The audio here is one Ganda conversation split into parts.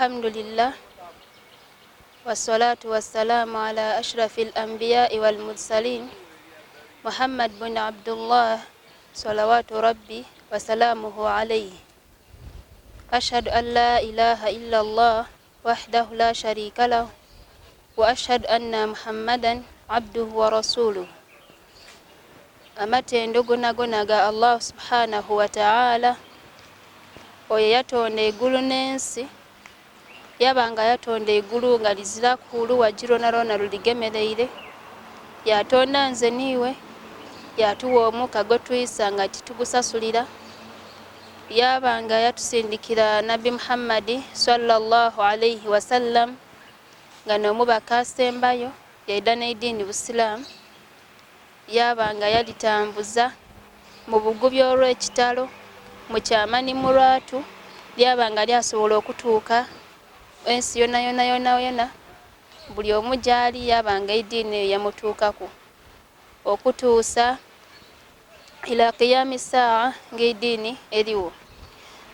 Alhamdulillah wassalatu wassalamu ala ashrafil anbiya'i wal mursalin Muhammad bin Abdullah salawatu rabbi wa salamuhu alayhi. Ashhadu an la ilaha illallah wahdahu la sharika lahu wa ashhadu anna Muhammadan abduhu wa rasuluhu. Amatendo gonna ga Allah subhanahu wa ta'ala oyo yatonda eggulu n'ensi, yabanga yatonda eggulu nga lizira kulu wajiro na lona luligemereire, yatonda nze niwe, yatuwa omukka gwe tuyisa nga titugusasulira, yabanga yatusindikira Nabi Muhammadi sallallahu alayhi wasallam nga n'omubaka asembayo yaida n'eddiini Busiraamu, yabanga yalitambuza mu bugubi olw'ekitalo mu kyamani mu lwatu, lyabanga lyasobola okutuuka ensi yona buli omu gyali yabanga eddiini eyo yamutuukako okutuusa ila qiyami saa ng'eddiini eriwo.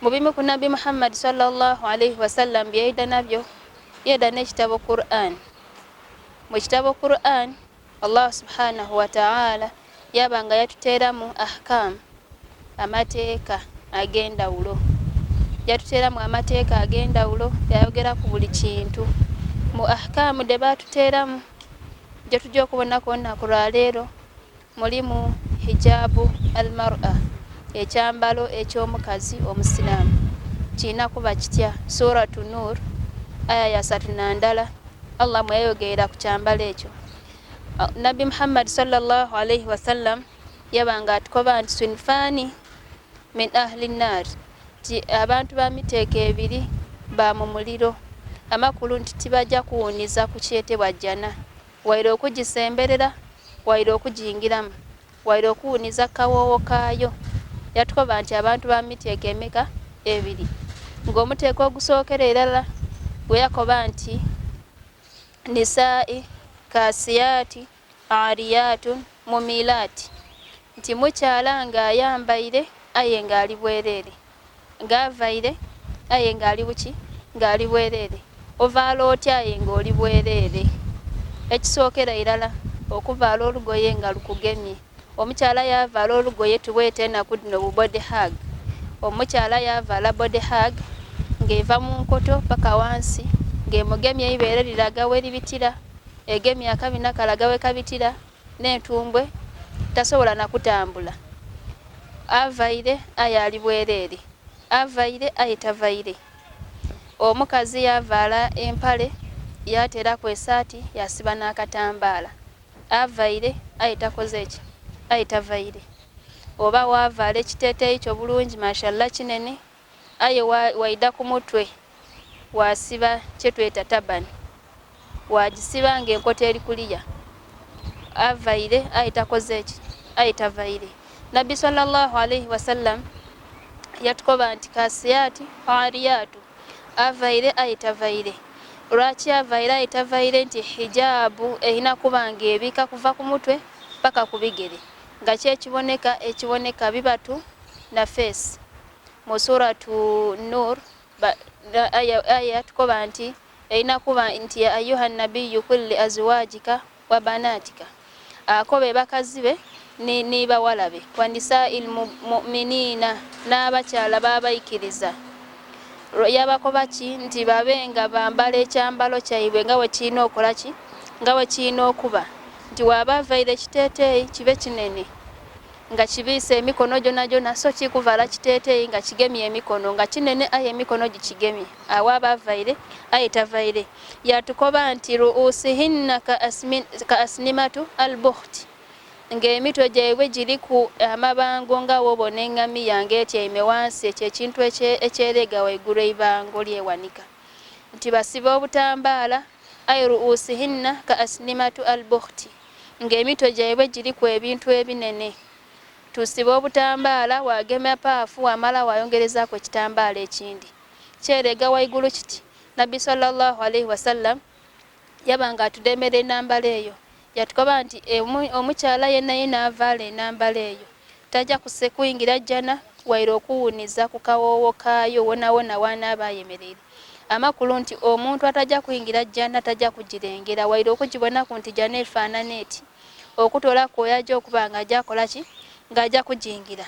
Mu bimu ku Nabi Muhammad sallallahu alayhi wasallam byeyida nabyo, yeda n'ekitabo Qur'an. Mu kitabo Qur'an Allah subhanahu wa ta'ala yabanga yatuteeramu ahkam, amateeka ag'endawulo, yatuteeramu amateeka ag'endawulo, yayogera ku buli kintu. Mu ahkamu de batuteeramu gye tujja okubonako olunaku lwaleero mulimu hijabu al-mar'a, ekyambalo eky'omukazi omusiraamu, kirina kuba kitya. Suratu Nur aya ya 32 Allah mweyayogerera ku kyambalo ekyo. Nabi Muhammad sallallahu alayhi wasallam yabanga atukoba nti sunfani min ahli nar, ti abantu ba miteeka ebiri ba mu muliro, amakulu nti tibajja kuwuniza ku kyetebwa jjana, waire okugisemberera, waire okugiyingiramu, waire okuwuniza kawoowo kaayo. Yatukoba nti abantu ba miteeka emeka ebiri, ng'omuteeka ogusookera erala gwe yakoba nti nisa'i kasiyati ariyatun mumilaati, nti mukyala ng'ayambaire aye ng'ali bwereere, ng'avaire aye ng'ali buki, ng'ali bwereere, ovaala otya aye ng'oli bwereere. Ekisookera irala okuvaala olugoye nga lukugemye. Omukyala yavaala olugoye tuwete enaku dino bu body hug. Omukyala yavaala body hug ng'eva mu nkoto paka wansi, ng'emugemye eibeere liraga we libitira, egemye akabina kalaga we kabitira, n'entumbwe tasobola na kutambula. Avaire aye ali bwereere, avaire aye tavaire. Omukazi yavaala empale yateeraku esaati yasiba n'akatambaala, avaire aye takoze ki, aye tavaire. Oba wavaala ekiteeteeyi kyo bulungi mashallah kinene, aye waida ku mutwe wasiba kye tweta tabani, wagisiba ng'enkoto eri kuliya, avaire aye takoze ki, aye tavaire. Nabbi sallallahu alayhi wasallam yatukoba nti kasiyati ariyatu, avaire aye tavaire. Lwaki avaire aye tavaire? Nti hijabu erina kuba ng'ebika kuva ku mutwe paka ku bigere, nga kyekiboneka ekiboneka bibatu na face. Mu suratu Nur aya yatukoba nti erina kuba nti ya ayuha nabiyyu kulli azwajika wa banatika, akobe bakazi be ni bawalabe, wa nisa'il mu'minina, n'abakyala babaikiriza. Yabakoba ki? Nti babe nga bambala ekyambalo kyaibwe nga bwe kirina okola ki, nga bwe kirina okuba. Nti waba avaire ekiteeteeyi kibe kinene nga kibiise emikono gyona, so kikuvaala kiteeteeyi nga kigemye emikono nga kinene aye emikono gikigemye, awo aba avaire aye tavaire. Yatukoba nti ruusihinna ka asnimatu al-bukhti, ng'emitwe gyaibwe giriku amabango nga wobona eŋŋamiya ng'etyaime wansi, ekyo ekintu ekyereega waigulu eibango lyewanika. Nti basiba obutambaala aye ruusihinna ka asnimatu al-bukhti, ng'emitwe gyaibwe giriku ebintu ebinene. Tusiba obutambaala, wagema paafu, wamala wayongerezaako ekitambaala ekindi, kyereega waigulu kiti. Nabbi sallallahu alayhi wasallam yabanga atudemera enambala eyo. Yatukoba nti omukyala yenna avaala enambala eyo tajja kuyingira jjana waire okuwuniza ku kawoowo kaayo wona wanaaba ayemereire. amakulu nti omuntu atajja kuyingira jjanna tajja kugirengera waire okugibona ku nti jjanna efaanana eti okutola kwoyaja okuba nga ajja kola ki ng'ajja kujingira.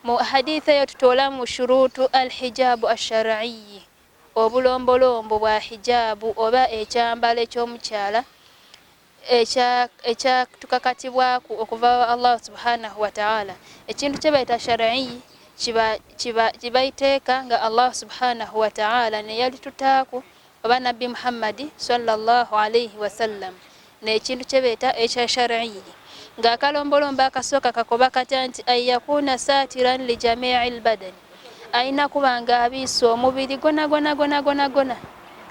Mu haditha eyo tutoola mu shuruutu alhijabu ashar'iyyi obulombolombo bwa hijabu oba ekyambalo eky'omukyala ekya tukakatibwaku okuva Allah subhanahu wa ta'ala. Ekintu kye bayita shar'iyyi kibaiteeka nga Allah subhanahu wa ta'ala ne yali tutaaku oba Nabbi Muhammad sallallahu alayhi wa sallam n'ekintu kye bayita ekya shar'iyyi nga akalombolombo akasooka kakoba katya nti ayakuna satiran li jami'il badan ayina kubanga abiisa omubiri gona.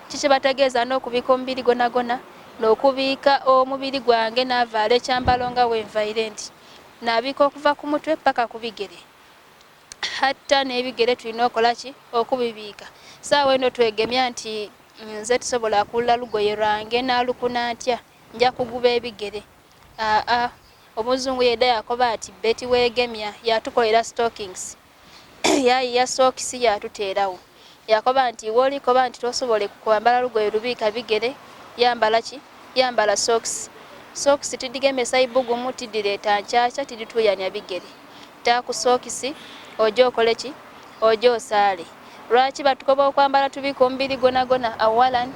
Kiki bategeeza n'okubiika omubiri gona n'okubiika omubiri gwange n'avaala ekyambalo nga wenvaire nti n'abiika okuva ku mutwe paka ku bigere. Hatta n'ebigere tulina okola ki okubibiika. Saawa eno twegemya nti nze tusobola kulla lugoye lwange n'alukuna ntya nja kuguba ebigere. Omuzungu yedda yakoba ati beti weegemya yatukolera stockings yayiya socks yatuteerawo yakoba nti wolikoba nti tosobole kwambala lugoye lubiika bigere yambala ki yambala socks tidigemesa ibugumu tidireeta nkyakya tidituyanya bigere taku socks ojo okole ki ojo osaale. Lwaki batukoba okwambala tubiika omubiri gona awalan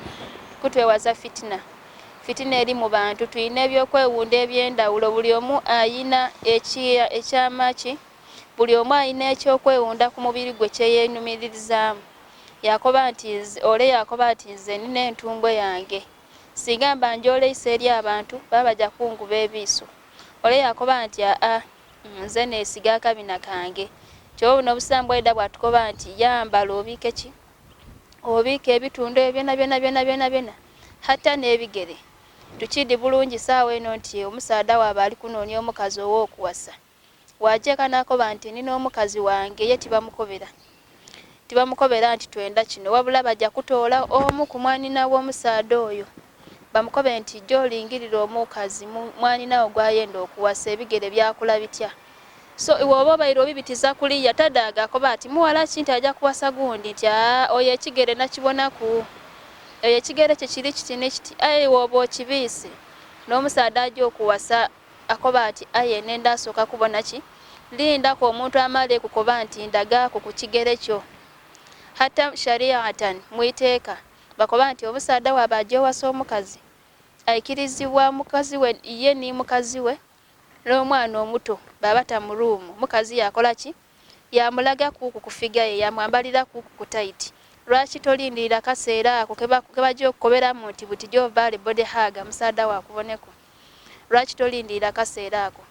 kutwewaza fitina eri mu bantu tuyina ebyokwewunda ebyendawulo buli omu ayina ekyamaki buli omu ayina ekyokwewunda ku mubiri gwe kyeyeenumiririzaamu. Yakoba nti nze nina entumbwe yange singa mba njoleyisa eri abantu baba bajja kunguba ebiiso. Ole yakoba nti nze neesiga akabina kange kyobuno n'obusiramu bwedda bwatukoba nti yambala obiike ki obiika ebitundu byonna hatta n'ebigere. Tukidi bulungi saawa eno nti omusaada waaba ali kunoonya omukazi ow'okuwasa wajeeka n'akoba nti nina omukazi wange ye tibamukobera nti twenda kino wabula bajja kutoola omu ku mwanina w'omusaada oyo bamukobe nti gy'olingirira omukazi mwaninawo gwayenda okuwasa ebigere byakula bitya. So iwe oba obaire obibitiza kuliya tadaaga akoba ati muwala ki nti ajja kuwasa gundi nti oyo ekigere nakibonaku eyo ekigere kye kiri kiti nekiti iwe oba okibiise n'omusaada ajja okuwasa akoba ati nenda asooka kubona ki lindako omuntu amale kukoba nti ndagaako ku kigere kyo. Hatta shariatan mwiteeka bakoba nti omusaada waaba ajja owasa omukazi aikirizibwa mukazi we ye ni mukazi we n'omwana omuto baba tamuruumu mukazi yakola ki yamulaga kuku kufiga ye yamwambalira kuku kutaiti. Lwaki tolindirira kaseera ako kebajja okukoberamu nti buti gy'ovaale body hug musaada wakuboneko. Lwaki tolindirira kaseera ako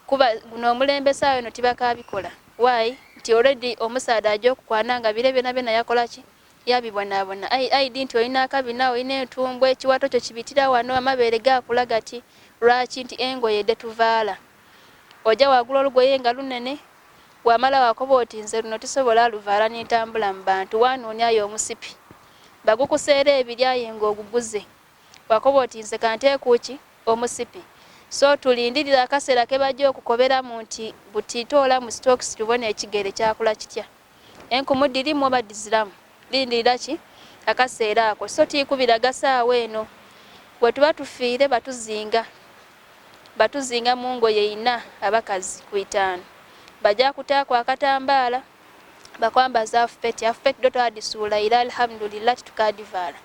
kuba guno omulembe saawa eno tibakaabikola. Why? Nti already omusaada ajja okukwana nga bire byonna yakola ki yabibonaabona. Aidi nti olina akabina olina entumbwe ekiwato kyo kibitira wano amabeere gaakula gati. Lwaki? Nti engoye de tuvaala ojja wagula olugoye nga lunene wamala wakoba oti nze luno tusobola luvaala n'entambula mu bantu wanoonyayo omusipi bagukuseera ebiryaye ng'oguguze wakoba oti nze kanteekuki omusipi. So tulindirira akaseera ke bajja okukoberamu nti butitoola mu stocks tubone ekigere kyakula kitya enkumu dirimu oba diziramu lindirira ki akaseera ako. So tiikubiraga saawa eno bwe tuba tufiire batuzinga mu ngoye 4 abakazi ku 5 bajja kutaako akatambaala bakwambaza afupeti do twadisuula ila alhamdulillah tukadivaala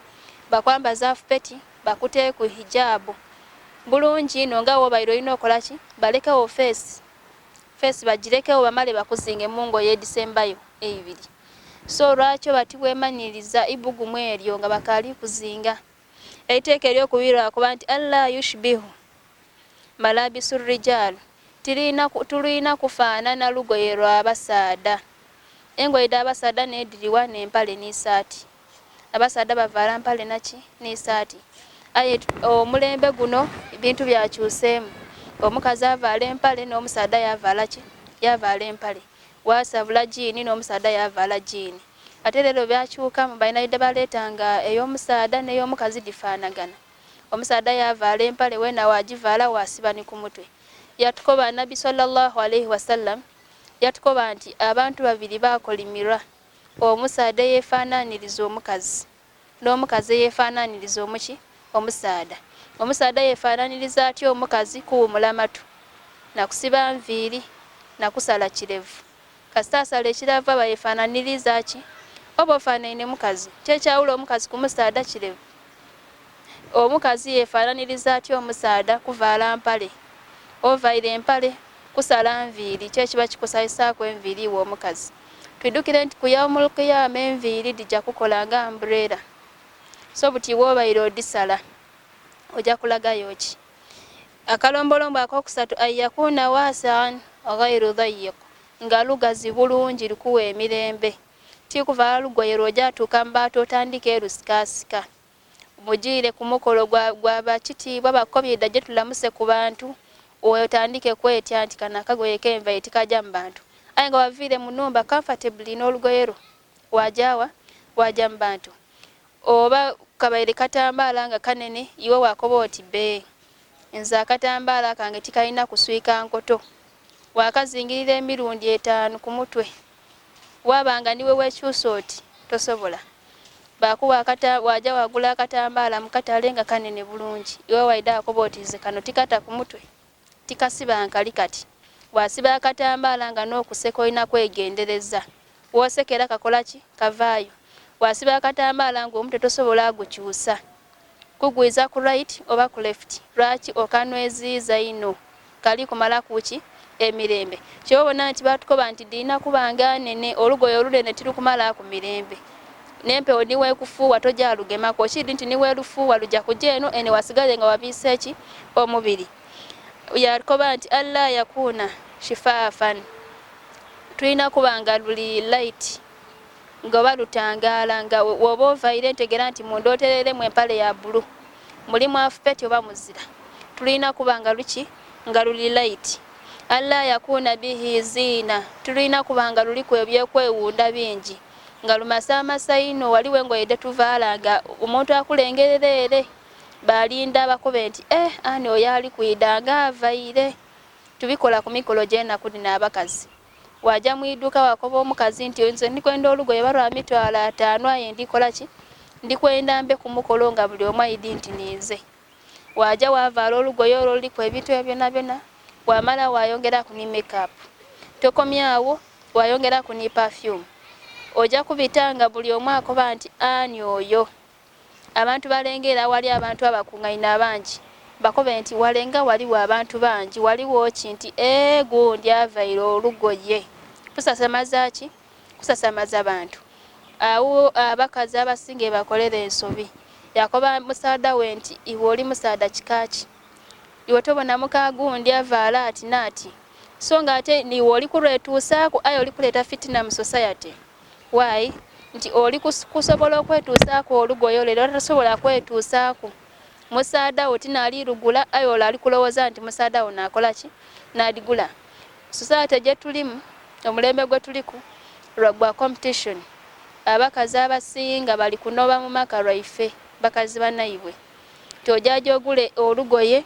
bakwambaza afupeti bakuteeku hijabu bulungi ino nga wobaire olina okola ki balekewo face bagirekewo bamale bakuzinge mu ngoye edisembayo 2. So lwaki batibwemaniriza ibugumu eryo nga bakaali kuzinga eiteeka eryokubirwa kuba nti Allah yushbihu malabisu rijal tulina kufaanana lugoye lw'abasaada. Engoye d'abasaada nediriwa n'empale n'isaati. Abasaada bavaala mpale naki n'isaati. Omulembe guno ebintu byakyuseemu. Omukazi avaala empale n'omusaada yavaala ki yavaala empale. Wasabula jiini n'omusaada yavaala jiini. Ate leero byakyukamu balina yedde baleetanga ey'omusaada n'ey'omukazi difaanagana. Omusaada yavaala empale wena wagivaala wasiba ni ku mutwe. Yatukoba Nabbi sallallahu alayhi wasallam yatukoba nti abantu babiri bakolimirwa omusaadha yeefaananiriza omukazi n'omukazi yeefaananiriza omusaadha. Omusaadha yeefaananiriza atya omukazi? Kuwumula matu, nakusiba nviiri, nakusala kirevu. Kasita asala ekirava bayeefaananiriza ki? Oba ofaanane mukazi. Kyekyawula omukazi ku musaadha kirevu. Omukazi yeefaananiriza atya omusaadha? Kuvaala mpale. Ovaire empale, kusala nviiri. Kyekiba kikusayisaako enviiri w'omukazi. Twidukire nti ku yaumul qiyama enviiri dijja kukola nga umbrella. So buti woobaire odisala ojja kulagayo ki? Akalombolombo akookusatu ayakuna waasaan ghairu dayiq, nga lugazi bulungi lukuwa emirembe. Tikuvaala lugoye lw'ojja atuuka mu bantu otandika lusikasika. Mugiire ku mukolo gwa bakitiibwa bakomyedda gye tulamuse ku bantu, otandike kwetya nti kano akagoye kenvaire tikajja mu bantu. Aye nga waviire mu nnumba comfortably n'olugoye lwo wajja mu bantu. Oba kabaire katambaala nga kanene, iwe wakoba oti be, nze akatambaala kange tikalina kuswika nkoto. Wakazingirira emirundi 5 ku mutwe. Wabanga niwe wekyusa oti tosobola. Bakuwa wajja wagula akatambaala mu katale nga kanene bulungi. Iwe waida akoba oti nze kano tikata ku mutwe, tikasiba nkali kati. Wasiba akatambaala nga n'okuseka olina kwegendereza. Woosekera kakola ki? Kavaayo. Wasiba akatambaala nga omutwe tosobola agukyusa. Kugwiza ku right oba ku left. Lwaki? Okanweziiza ino. Kali kumala kuki? Emirembe. Kyobona nti batukoba nti dina kubanga nene, olugoye olunene tirukumala ku mirembe. Nempewo niwe kufuuwa tojja lugemako. Kiri nti niwe lufuuwa lujja kujja eno ene wasigale nga wabiise ki? Omubiri. Yakoba nti alla yakuna shifaafan. Tulina kubanga luli light, nga balutangaala, nga woba ovaire ntegera nti munda otereremu empale ya bulu, mulimu afupeti oba muzira. Tulina kubanga luki? Nga luli light. Alla yakuna bihi ziina. Tulina kubanga luliku ebyekwewunda bingi, nga lumasaamasa ino. Waliwo engoye tetuvaala nga omuntu akulengerera ere, balinda bakobe nti ani oyo ali kwida nga avaire. Tubikola ku mikolo gy'ennaku dino abakazi. Wajja mu idduka wakoba omukazi nti nze ndikwenda olugoye balwa mitwalo 5, aye ndikola ki? Ndikwenda mbe ku mukolo nga buli omu ayidi nti nize. Wajja wavaala olugoye olwo luliko ebintu byonna byonna, wamala wayongeraku ni makeup. Tokomyawo, wayongeraku ni perfume. Ojja kubitanga buli omu akoba nti ani oyo. Abantu balengera wali abantu abakungaina abangi, bakobe nti walenga waliwo abantu bangi, waliwo ki nti gundi avaire olugoye. Kusasamaza ki? Kusasamaza bantu. Awo abakazi abasinge bakolera ensobi. Yakoba musaada we nti iwe oli musaada kikaki? Iwe tobona muka gundi avaala ati naati. So nga ate niwe oli kulwetuusaako, aye oli kuleeta fitina mu society. Why? Nti oli kusobola okwetuusaako olugoye olwo tasobola kwetuusaako. Musaada wo tinaali lugula, aye olwo ali kulowooza nti musaada wo naakola ki? Naaligula. Society gye tulimu, omulembe gwe tuliku, gwa competition. Abakazi abasinga bali kunoba mu maka lwaife, bakazi banaibwe. Tojja ogule olugoye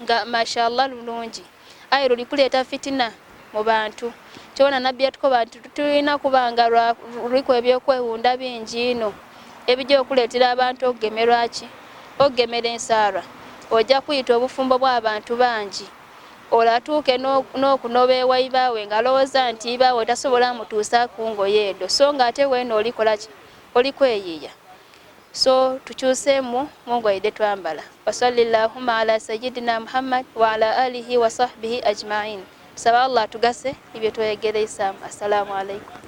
nga mashallah lulungi, aye luli kuleeta fitina mu bantu. Kyona nabbi yatukoba nti tulina kubanga luliko ebyokwewunda bingi ino ebijja okuleetera abantu okugemerwa ki? Okugemera ensaara. Ojja kuyita obufumbo bw'abantu bangi. Olatuuke n'okunoba ewaibaawe nga lowooza nti ibaawe tasobola mutuusa ku ngoye edo, so nga ate weeno olikola ki? Oli kweyiiya. So tukyuseemu mu ngoye de twambala. Wa sallallahu ala sayyidina Muhammad wa ala alihi wa sahbihi ajma'in. Saba Allah tugase ibyo twegereye. Assalamu alaikum.